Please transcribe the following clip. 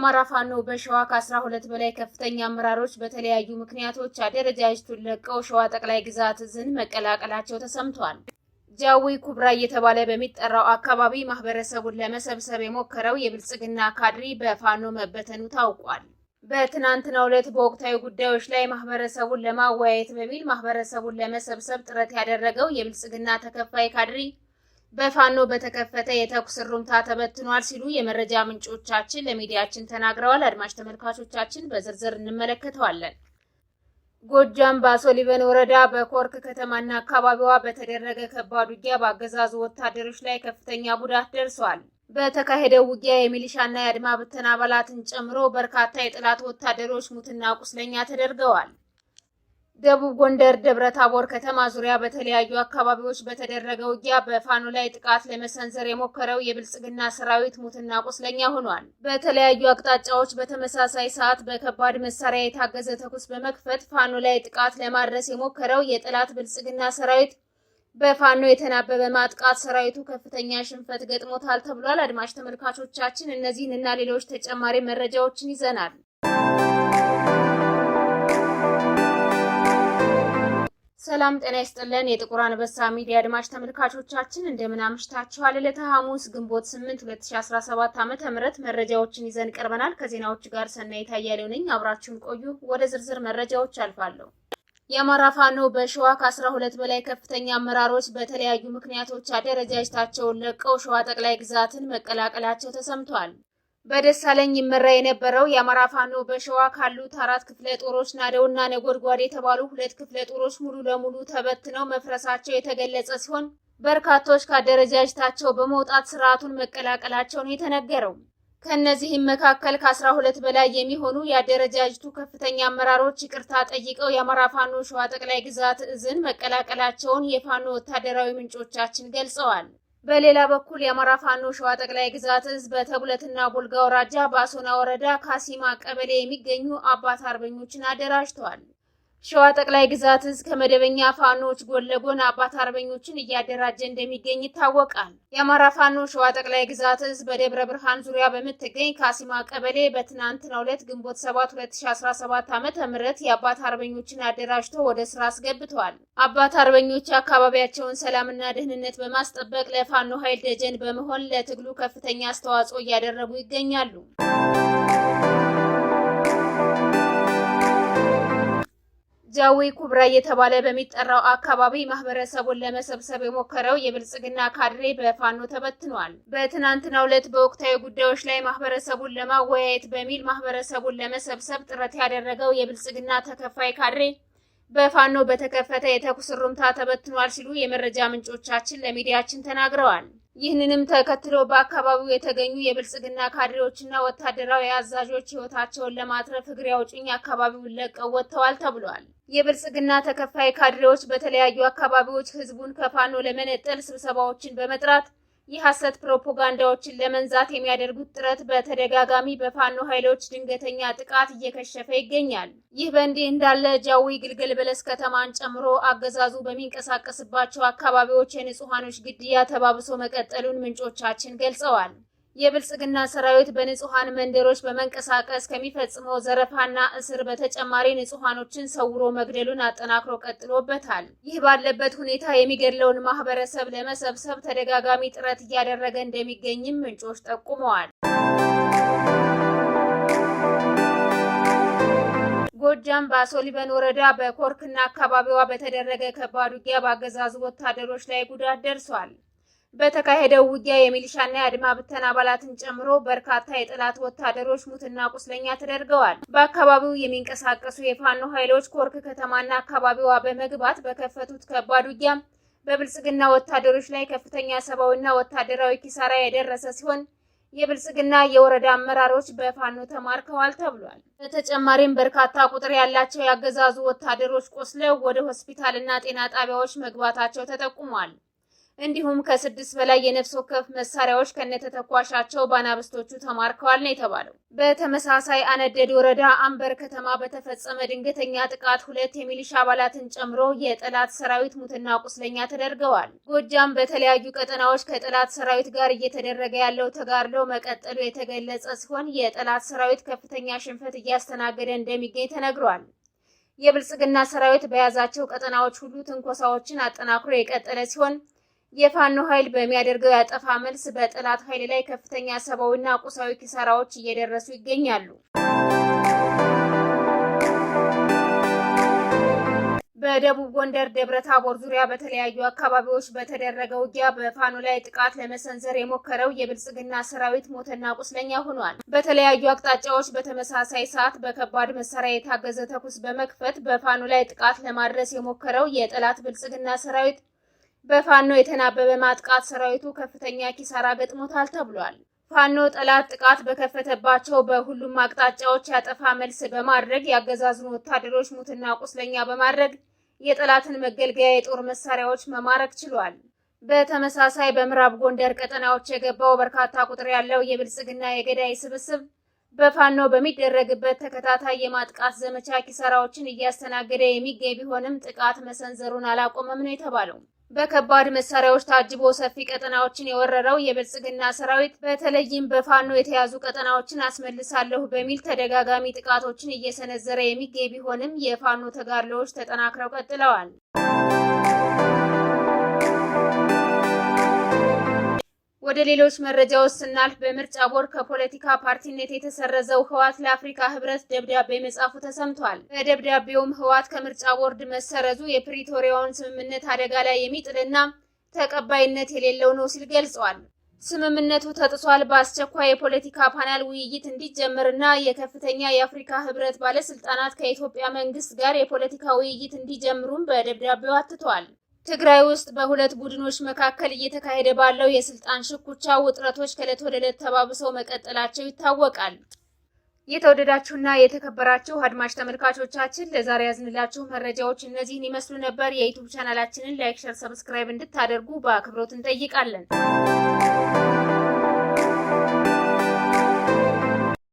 የአማራ ፋኖ በሸዋ ከ12 በላይ ከፍተኛ አመራሮች በተለያዩ ምክንያቶች አደረጃጀቱን ለቀው ሸዋ ጠቅላይ ግዛት እዝን መቀላቀላቸው ተሰምቷል። ጃዊ ኩብራ እየተባለ በሚጠራው አካባቢ ማህበረሰቡን ለመሰብሰብ የሞከረው የብልጽግና ካድሪ በፋኖ መበተኑ ታውቋል። በትናንትናው ዕለት በወቅታዊ ጉዳዮች ላይ ማህበረሰቡን ለማወያየት በሚል ማህበረሰቡን ለመሰብሰብ ጥረት ያደረገው የብልጽግና ተከፋይ ካድሪ በፋኖ በተከፈተ የተኩስ ሩምታ ተበትኗል ሲሉ የመረጃ ምንጮቻችን ለሚዲያችን ተናግረዋል። አድማጭ ተመልካቾቻችን በዝርዝር እንመለከተዋለን። ጎጃም ባሶ ሊበን ወረዳ በኮርክ ከተማና አካባቢዋ በተደረገ ከባድ ውጊያ በአገዛዙ ወታደሮች ላይ ከፍተኛ ጉዳት ደርሷል። በተካሄደው ውጊያ የሚሊሻና የአድማ ብተና አባላትን ጨምሮ በርካታ የጠላት ወታደሮች ሙትና ቁስለኛ ተደርገዋል። ደቡብ ጎንደር ደብረ ታቦር ከተማ ዙሪያ በተለያዩ አካባቢዎች በተደረገ ውጊያ በፋኖ ላይ ጥቃት ለመሰንዘር የሞከረው የብልጽግና ሰራዊት ሙትና ቁስለኛ ሆኗል። በተለያዩ አቅጣጫዎች በተመሳሳይ ሰዓት በከባድ መሳሪያ የታገዘ ተኩስ በመክፈት ፋኖ ላይ ጥቃት ለማድረስ የሞከረው የጠላት ብልጽግና ሰራዊት በፋኖ የተናበበ ማጥቃት ሰራዊቱ ከፍተኛ ሽንፈት ገጥሞታል ተብሏል። አድማጭ ተመልካቾቻችን እነዚህን እና ሌሎች ተጨማሪ መረጃዎችን ይዘናል። ሰላም ጤና ይስጥልን። የጥቁር አንበሳ ሚዲያ አድማጭ ተመልካቾቻችን እንደምን አምሽታችኋል? ዕለተ ሐሙስ ግንቦት 8 2017 ዓ.ም መረጃዎችን ይዘን ቀርበናል። ከዜናዎቹ ጋር ሰናይት አያሌው ነኝ። አብራችሁን ቆዩ። ወደ ዝርዝር መረጃዎች አልፋለሁ። የአማራ ፋኖ በሸዋ ከ12 በላይ ከፍተኛ አመራሮች በተለያዩ ምክንያቶች አደረጃጀታቸውን ለቀው ሸዋ ጠቅላይ ግዛትን መቀላቀላቸው ተሰምቷል። በደሳለኝ ይመራ የነበረው የአማራ ፋኖ በሸዋ ካሉት 4 ክፍለ ጦሮች ናደውና ነጎድጓድ የተባሉ 2 ክፍለ ጦሮች ሙሉ ለሙሉ ተበትነው መፍረሳቸው የተገለጸ ሲሆን በርካቶች ከአደረጃጀታቸው በመውጣት ስርዓቱን መቀላቀላቸው ነው የተነገረው። ከነዚህም መካከል ከ12 በላይ የሚሆኑ የአደረጃጀቱ ከፍተኛ አመራሮች ይቅርታ ጠይቀው የአማራ ፋኖ ሸዋ ጠቅላይ ግዛት እዝን መቀላቀላቸውን የፋኖ ወታደራዊ ምንጮቻችን ገልጸዋል። በሌላ በኩል የአማራ ፋኖ ሸዋ ጠቅላይ ግዛት እዝ በተጉለትና ቡልጋ ወራጃ በአሶና ወረዳ ካሲማ ቀበሌ የሚገኙ አባት አርበኞችን አደራጅተዋል። ሸዋ ጠቅላይ ግዛት እዝ ከመደበኛ ፋኖች ጎን ለጎን አባት አርበኞችን እያደራጀ እንደሚገኝ ይታወቃል። የአማራ ፋኖ ሸዋ ጠቅላይ ግዛት እዝ በደብረ ብርሃን ዙሪያ በምትገኝ ካሲማ ቀበሌ በትናንትናው ዕለት ግንቦት 7 2017 ዓ.ም የአባት አርበኞችን አደራጅቶ ወደ ስራ አስገብተዋል። አባት አርበኞች አካባቢያቸውን ሰላምና ደህንነት በማስጠበቅ ለፋኖ ኃይል ደጀን በመሆን ለትግሉ ከፍተኛ አስተዋጽኦ እያደረጉ ይገኛሉ። ጃዊ ኩብራ እየተባለ በሚጠራው አካባቢ ማህበረሰቡን ለመሰብሰብ የሞከረው የብልጽግና ካድሬ በፋኖ ተበትኗል። በትናንትናው ዕለት በወቅታዊ ጉዳዮች ላይ ማህበረሰቡን ለማወያየት በሚል ማህበረሰቡን ለመሰብሰብ ጥረት ያደረገው የብልጽግና ተከፋይ ካድሬ በፋኖ በተከፈተ የተኩስ ሩምታ ተበትኗል ሲሉ የመረጃ ምንጮቻችን ለሚዲያችን ተናግረዋል። ይህንንም ተከትሎ በአካባቢው የተገኙ የብልጽግና ካድሬዎችና ወታደራዊ አዛዦች ህይወታቸውን ለማትረፍ እግሬ አውጭኝ አካባቢውን ለቀው ወጥተዋል ተብሏል። የብልጽግና ተከፋይ ካድሬዎች በተለያዩ አካባቢዎች ህዝቡን ከፋኖ ለመነጠል ስብሰባዎችን በመጥራት የሐሰት ፕሮፓጋንዳዎችን ለመንዛት የሚያደርጉት ጥረት በተደጋጋሚ በፋኖ ኃይሎች ድንገተኛ ጥቃት እየከሸፈ ይገኛል። ይህ በእንዲህ እንዳለ ጃዊ ግልገል በለስ ከተማን ጨምሮ አገዛዙ በሚንቀሳቀስባቸው አካባቢዎች የንጹሃኖች ግድያ ተባብሶ መቀጠሉን ምንጮቻችን ገልጸዋል። የብልጽግና ሰራዊት በንጹሃን መንደሮች በመንቀሳቀስ ከሚፈጽመው ዘረፋና እስር በተጨማሪ ንጹሃኖችን ሰውሮ መግደሉን አጠናክሮ ቀጥሎበታል። ይህ ባለበት ሁኔታ የሚገድለውን ማህበረሰብ ለመሰብሰብ ተደጋጋሚ ጥረት እያደረገ እንደሚገኝም ምንጮች ጠቁመዋል። ጎጃም ባሶ ሊበን ወረዳ በኮርክና አካባቢዋ በተደረገ ከባድ ውጊያ በአገዛዙ ወታደሮች ላይ ጉዳት ደርሷል። በተካሄደው ውጊያ የሚሊሻና የአድማ ብተና አባላትን ጨምሮ በርካታ የጠላት ወታደሮች ሙትና ቁስለኛ ተደርገዋል። በአካባቢው የሚንቀሳቀሱ የፋኖ ኃይሎች ኮርክ ከተማና አካባቢዋ በመግባት በከፈቱት ከባድ ውጊያ በብልጽግና ወታደሮች ላይ ከፍተኛ ሰብአዊና ወታደራዊ ኪሳራ የደረሰ ሲሆን የብልጽግና የወረዳ አመራሮች በፋኖ ተማርከዋል ተብሏል። በተጨማሪም በርካታ ቁጥር ያላቸው ያገዛዙ ወታደሮች ቆስለው ወደ ሆስፒታልና ጤና ጣቢያዎች መግባታቸው ተጠቁሟል። እንዲሁም ከ6 በላይ የነፍስ ወከፍ መሳሪያዎች ከነተተኳሻቸው ባናብስቶቹ ተማርከዋል ነው የተባለው። በተመሳሳይ አነደድ ወረዳ አንበር ከተማ በተፈጸመ ድንገተኛ ጥቃት 2 የሚሊሻ አባላትን ጨምሮ የጠላት ሰራዊት ሙትና ቁስለኛ ተደርገዋል። ጎጃም በተለያዩ ቀጠናዎች ከጠላት ሰራዊት ጋር እየተደረገ ያለው ተጋድሎ መቀጠሉ የተገለጸ ሲሆን የጠላት ሰራዊት ከፍተኛ ሽንፈት እያስተናገደ እንደሚገኝ ተነግሯል። የብልጽግና ሰራዊት በያዛቸው ቀጠናዎች ሁሉ ትንኮሳዎችን አጠናክሮ የቀጠለ ሲሆን የፋኖ ኃይል በሚያደርገው ያጠፋ መልስ በጠላት ኃይል ላይ ከፍተኛ ሰብአዊና ቁሳዊ ኪሳራዎች እየደረሱ ይገኛሉ። በደቡብ ጎንደር ደብረ ታቦር ዙሪያ በተለያዩ አካባቢዎች በተደረገ ውጊያ በፋኖ ላይ ጥቃት ለመሰንዘር የሞከረው የብልጽግና ሰራዊት ሞተና ቁስለኛ ሆኗል። በተለያዩ አቅጣጫዎች በተመሳሳይ ሰዓት በከባድ መሳሪያ የታገዘ ተኩስ በመክፈት በፋኖ ላይ ጥቃት ለማድረስ የሞከረው የጠላት ብልጽግና ሰራዊት በፋኖ የተናበበ ማጥቃት ሰራዊቱ ከፍተኛ ኪሳራ ገጥሞታል ተብሏል። ፋኖ ጠላት ጥቃት በከፈተባቸው በሁሉም አቅጣጫዎች ያጠፋ መልስ በማድረግ ያገዛዙን ወታደሮች ሙትና ቁስለኛ በማድረግ የጠላትን መገልገያ የጦር መሳሪያዎች መማረክ ችሏል። በተመሳሳይ በምዕራብ ጎንደር ቀጠናዎች የገባው በርካታ ቁጥር ያለው የብልጽግና የገዳይ ስብስብ በፋኖ በሚደረግበት ተከታታይ የማጥቃት ዘመቻ ኪሳራዎችን እያስተናገደ የሚገኝ ቢሆንም ጥቃት መሰንዘሩን አላቆመም ነው የተባለው። በከባድ መሳሪያዎች ታጅቦ ሰፊ ቀጠናዎችን የወረረው የብልጽግና ሰራዊት በተለይም በፋኖ የተያዙ ቀጠናዎችን አስመልሳለሁ በሚል ተደጋጋሚ ጥቃቶችን እየሰነዘረ የሚገኝ ቢሆንም የፋኖ ተጋድሎዎች ተጠናክረው ቀጥለዋል። ወደ ሌሎች መረጃዎች ስናልፍ በምርጫ ቦርድ ከፖለቲካ ፓርቲነት የተሰረዘው ህወሓት ለአፍሪካ ህብረት ደብዳቤ መጻፉ ተሰምቷል። በደብዳቤውም ህወሓት ከምርጫ ቦርድ መሰረዙ የፕሪቶሪያውን ስምምነት አደጋ ላይ የሚጥልና ተቀባይነት የሌለው ነው ሲል ገልጿል። ስምምነቱ ተጥሷል፣ በአስቸኳይ የፖለቲካ ፓናል ውይይት እንዲጀመርና የከፍተኛ የአፍሪካ ህብረት ባለስልጣናት ከኢትዮጵያ መንግስት ጋር የፖለቲካ ውይይት እንዲጀምሩም በደብዳቤው አትቷል። ትግራይ ውስጥ በሁለት ቡድኖች መካከል እየተካሄደ ባለው የስልጣን ሽኩቻ ውጥረቶች ከዕለት ወደ ዕለት ተባብሰው መቀጠላቸው ይታወቃል። የተወደዳችሁና የተከበራችሁ አድማጭ ተመልካቾቻችን ለዛሬ ያዝንላችሁ መረጃዎች እነዚህን ይመስሉ ነበር። የዩቲዩብ ቻናላችንን ላይክ፣ ሼር፣ ሰብስክራይብ እንድታደርጉ በአክብሮት እንጠይቃለን።